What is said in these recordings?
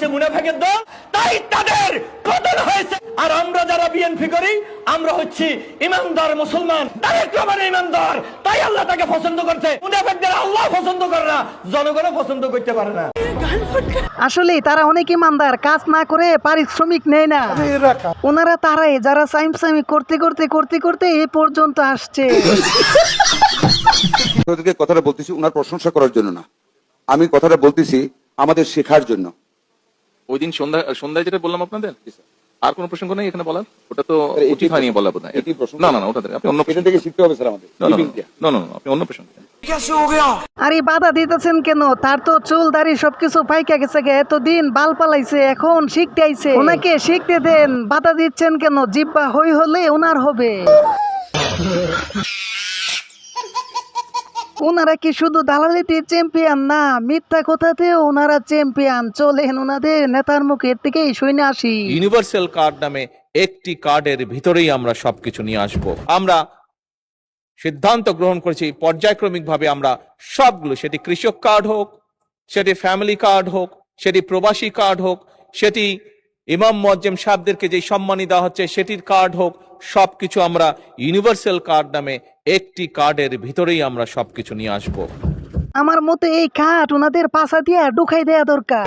হচ্ছে মুনাফিকের দল, তাই তাদের পতন হয়েছে। আর আমরা যারা বিএনপি করি, আমরা হচ্ছি ইমানদার মুসলমান, তারেক রহমান ইমানদার, তাই আল্লাহ তাকে পছন্দ করছে। মুনাফিকদের আল্লাহ পছন্দ করে না, জনগণও পছন্দ করতে পারে না। আসলে তারা অনেক ইমানদার, কাজ না করে পারিশ্রমিক নেয় না। ওনারা তারাই যারা সাইমসামি করতে করতে করতে করতে এই পর্যন্ত আসছে। কথাটা বলতেছি ওনার প্রশংসা করার জন্য না, আমি কথাটা বলতেছি আমাদের শেখার জন্য। ওই দিন সন্ধ্যায় যেটা বললাম আপনাদের, আর কোনো প্রসঙ্গ নেই এখানে বলার? ওটা তো উচিত হয়নি বলা বোধ হয়। না না না, ওটা আপনি অন্য এটা থেকে শিখতে হবে স্যার আমাদের। না না আপনি অন্য প্রসঙ্গ। আরে বাধা দিতেছেন কেন? তার তো চুল দাড়ি সবকিছু পাইকা গেছে, এতদিন বাল পালাইছে, এখন শিখতে আইছে, ওনাকে শিখতে দেন। বাধা দিচ্ছেন কেন? জিব্বা হই হলে ওনার হবে। ওনারা কি শুধু দালালিতে চ্যাম্পিয়ন না, মিথ্যা কথাতেও ওনারা চ্যাম্পিয়ন। চলেন ওনাদের নেতার মুখের থেকেই শুনে আসি। ইউনিভার্সাল কার্ড নামে একটি কার্ডের ভিতরেই আমরা সবকিছু নিয়ে আসব। আমরা সিদ্ধান্ত গ্রহণ করেছি পর্যায়ক্রমিকভাবে আমরা সবগুলো, সেটি কৃষক কার্ড হোক, সেটি ফ্যামিলি কার্ড হোক, সেটি প্রবাসী কার্ড হোক, সেটি ইমাম মুয়াজ্জিম সাহেবদেরকে যে সম্মানী দেওয়া হচ্ছে সেটির কার্ড হোক, সবকিছু আমরা ইউনিভার্সাল কার্ড নামে একটি কার্ডের ভিতরেই আমরা সবকিছু নিয়ে আসব। আমার মতে এই কাঠ ওনাদের পাশা দিয়ে ঢুকাই দেয়া দরকার।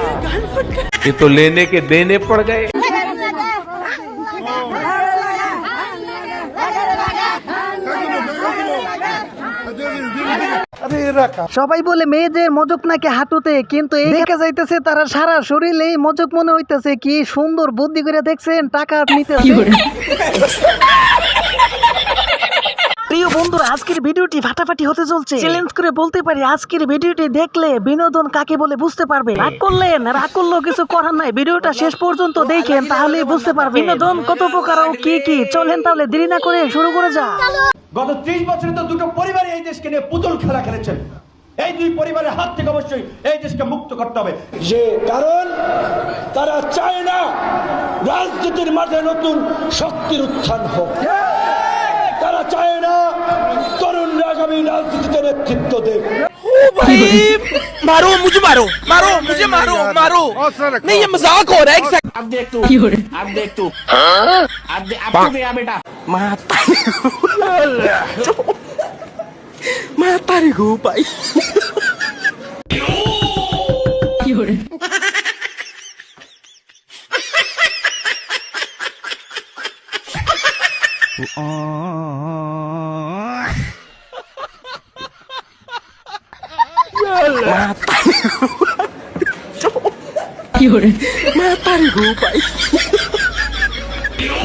ये तो लेने के देने पड़ गए। সবাই বলে মেয়েদের মজক নাকি হাঁটুতে, কিন্তু এই দেখা যাইতেছে তারা সারা শরীরে মজক মনে হইতেছে। কি সুন্দর বুদ্ধি করে দেখছেন, টাকা নিতেছে। প্রিয় বন্ধুরা, আজকের ভিডিওটি ফাটাফাটি হতে চলছে। চ্যালেঞ্জ করে বলতে পারি, আজকের ভিডিওটি দেখলে বিনোদন কাকে বলে বুঝতে পারবে। রাগ করলেন, রাগ করলেও কিছু করার নাই, ভিডিওটা শেষ পর্যন্ত দেখেন, তাহলে বুঝতে পারবে বিনোদন কত প্রকার ও কি কি। চলেন তাহলে দেরি না করে শুরু করে যা। গত 30 বছরে তো দুটো পরিবার এই দেশকে নিয়ে পুতুল খেলা খেলেছেন। এই দুই পরিবারের হাত থেকে অবশ্যই এই দেশকে মুক্ত করতে হবে। যে কারণ তারা চায় না রাজনীতির মাঠে নতুন শক্তির উত্থান হোক। তারা চায় না তরুণরা আগামী রাজনীতিতে নেতৃত্ব দেখ। मारो मुझे, मारो मारो मुझे, मारो मारो नहीं, ये मजाक हो रहा है। अब देख तू, अब देख तू, अब तू गया बेटा। माता रे गो भाई।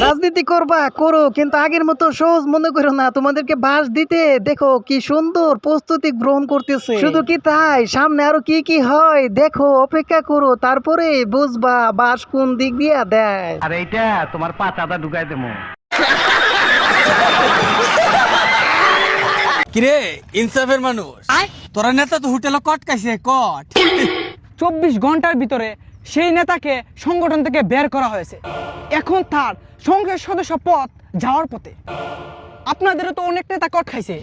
রাজনীতি করবা করো, কিন্তু আগের মতো সহজ মনে করো না। তোমাদেরকে বাস দিতে দেখো কি সুন্দর প্রস্তুতি গ্রহণ করতেছে। শুধু কি তাই, সামনে আরো কি কি হয় দেখো, অপেক্ষা করো, তারপরে বুঝবা বাস কোন দিক দিয়ে দেয়। আর এইটা তোমার পাতাটা ঢুকাই দেবো। কিরে ইনসাফের মানুষ, তোরা নেতা তো হোটেলে কট খাইছে, কট। 24 ঘন্টার ভিতরে সেই নেতাকে সংগঠন থেকে বের করা হয়েছে। এখন তার সংসদ সদস্য পদ যাওয়ার পথে। আপনাদেরও তো অনেক নেতা কট খাইছে,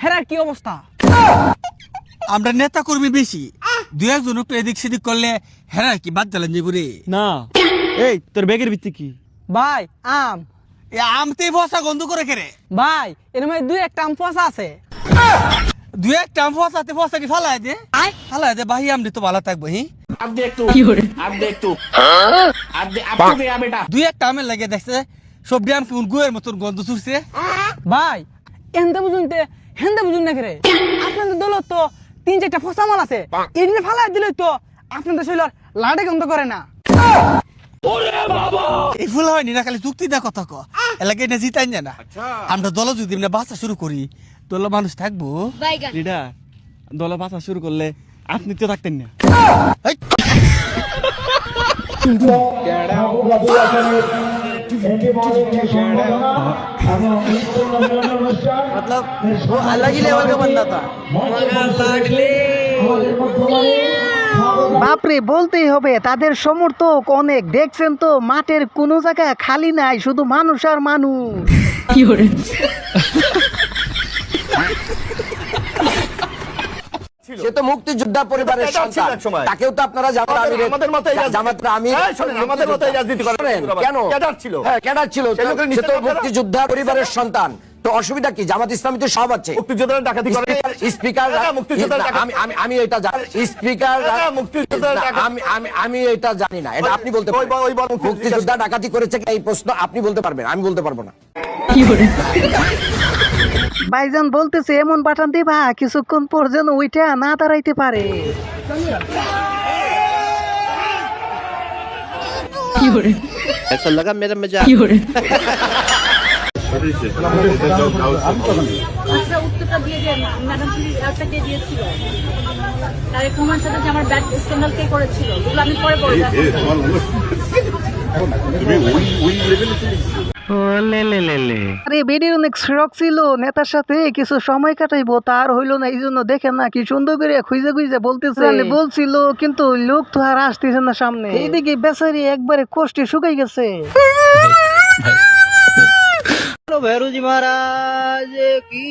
হেরার কি অবস্থা? আমরা নেতা কর্মী বেশি, দু একজন একটু এদিক সেদিক করলে হেরা কি বাদ জ্বালান যাবো রে। না, এই তোর ব্যাগের ভিত্তি কি? ভাই আম। আমতে ফসা গন্ধ করে খেরে ভাই, এর মধ্যে 2-1টা আম ফসা আছে। দু একটা আম ফসাতে ফসাটি ফালাই দে, ফালাই দে ভাই, আমরে তো ভালো থাকবো। হি अब देख तू, अब देख तू, अब तू गया बेटा। দুই একটা আমের লাগে দেখছে সব আম কেমন গুয়ের মতন গন্ধ ছুটছে। ভাই এন্দা বুঝুন না করে। আপনাদের দল তো 3-4টা ফসা মাল আছে, এদিকে ফালাই দিলে তো আপনাদের শরীর লাড়ে গন্ধ করে না। এই ফুল হয়নি না, খালি চুক্তি দেওয়া কথা ক এলাকায় না জিতাই না। আমরা দল যদি বাঁচা শুরু করি, দল মানুষ থাকবো। লিডার, দল বাঁচা শুরু করলে আপনি তো থাকতেন না। বাপরে, বলতেই হবে তাদের সমর্থক অনেক। দেখছেন তো মাঠের কোনো জায়গা খালি নাই, শুধু মানুষ আর মানুষ। সে তো মুক্তিযোদ্ধা পরিবারের সন্তান, তাকেও তো আপনারা আমাদের মতো আমাদের মতো রাজনীতি করেন কেন? ক্যাডার ছিল, হ্যাঁ ক্যাডার ছিল, সে তো মুক্তিযোদ্ধা পরিবারের সন্তান, তো অসুবিধা কি? জামাত ইসলামী তো সব আছে। মুক্তিযোদ্ধারা ডাকাতি করে, স্পিকার আমি এটা জানি, স্পিকার আমি এটা জানি না, এটা আপনি বলতে পারবেন। মুক্তিযোদ্ধা ডাকাতি করেছে এই প্রশ্ন আপনি বলতে পারবেন, আমি বলতে পারবো না। ভাইজান বলতেছে এমন পাঠান দিবা কিছুক্ষণ পর যেন ওইটা না দাঁড়াইতে পারে। ऐसा लगा मेरा मजाक। উত্তরটা দিয়ে দেন ম্যাডাম, প্লিজ একটা কে দিয়েছিল তারেক রহমানের সাথে যে আমার ব্যাড স্ক্যান্ডাল কে করেছিল, এগুলো আমি পরে বলে যাব। আরে বেডির অনেক শখ ছিল নেতার সাথে কিছু সময় কাটাইবো, তার হইলো না, এই জন্য দেখেন না কি সুন্দর করে খুঁজে খুঁজে বলতেছে, বলছিল কিন্তু লোক তো আর আসতেছে না সামনে। এইদিকে বেচারি একবারে কষ্টে শুকাই গেছে। ভেরুজি মহারাজ কি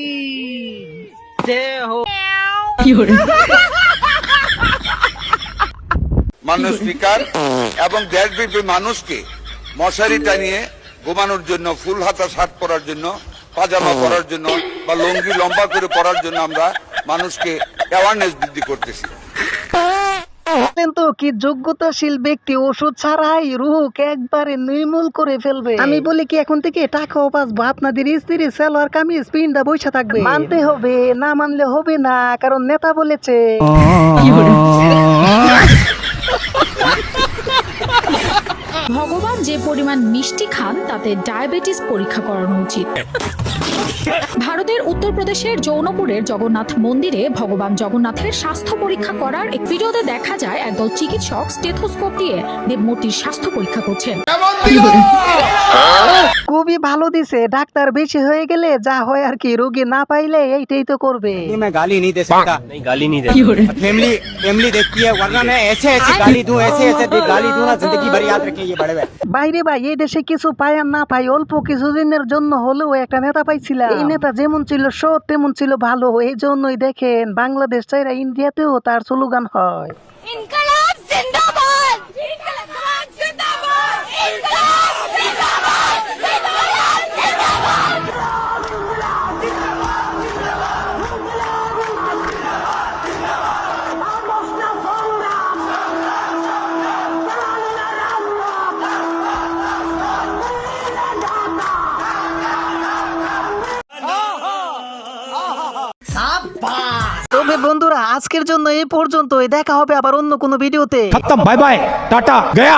মাননীয় স্পিকার এবং দেশব্যাপী মানুষকে মশারি টানিয়ে ঘুমানোর জন্য, ফুল হাতা শার্ট পরার জন্য, পাজামা পরার জন্য বা লুঙ্গি লম্বা করে পরার জন্য আমরা মানুষকে অ্যাওয়ারনেস বৃদ্ধি করতেছি। তো কি যোগ্যতাশীল ব্যক্তি ওষুধ ছাড়াই রোগ একবারে নির্মূল করে ফেলবে। আমি বলি কি এখন থেকে টাকাও বাঁচবো, আপনাদের স্ত্রী সালোয়ার কামিজ পিন্ডা বৈশা থাকবে। মানতে হবে, না মানলে হবে না, কারণ নেতা বলেছে। ভগবান যে পরিমাণ মিষ্টি খান তাতে ডায়াবেটিস পরীক্ষা করানো উচিত। ভারতের উত্তরপ্রদেশের জৌনপুরের জগন্নাথ মন্দিরে ভগবান জগন্নাথের স্বাস্থ্য পরীক্ষা করার এক ভিডিওতে দেখা যায় একদল চিকিৎসক স্টেথোস্কোপ দিয়ে দেবমূর্তির স্বাস্থ্য পরীক্ষা করছেন। খুবই ভালো দিছে, ডাক্তার বেশি হয়ে গেলে যা হয় আর কি, রোগী না পাইলে এইটাই তো করবে। गाली नहीं दे सकता, नहीं गाली नहीं दे फैमिली देखती है, वरना मैं ऐसे गाली दूं, ऐसे गाली दूं ना, जिंदगी भर याद रखें ये बड़े भाई। বাইরে ভাই এই দেশে কিছু পাই আর না পাই, অল্প কিছুদিনের জন্য হলেও একটা নেতা পাইছিলাম। এই নেতা যেমন ছিল সৎ তেমন ছিল ভালো, এই জন্যই দেখেন বাংলাদেশ চাইরা ইন্ডিয়াতেও তার স্লোগান হয় ইনকলাব জিন্দাবাদ, ইনকলাব জিন্দাবাদ, ইনকলাব জিন্দাবাদ, ইনকলাব জিন্দাবাদ। তবে বন্ধুরা আজকের জন্য এই পর্যন্তই, দেখা হবে আবার অন্য কোনো ভিডিওতে। Bye bye, tata, Gaya.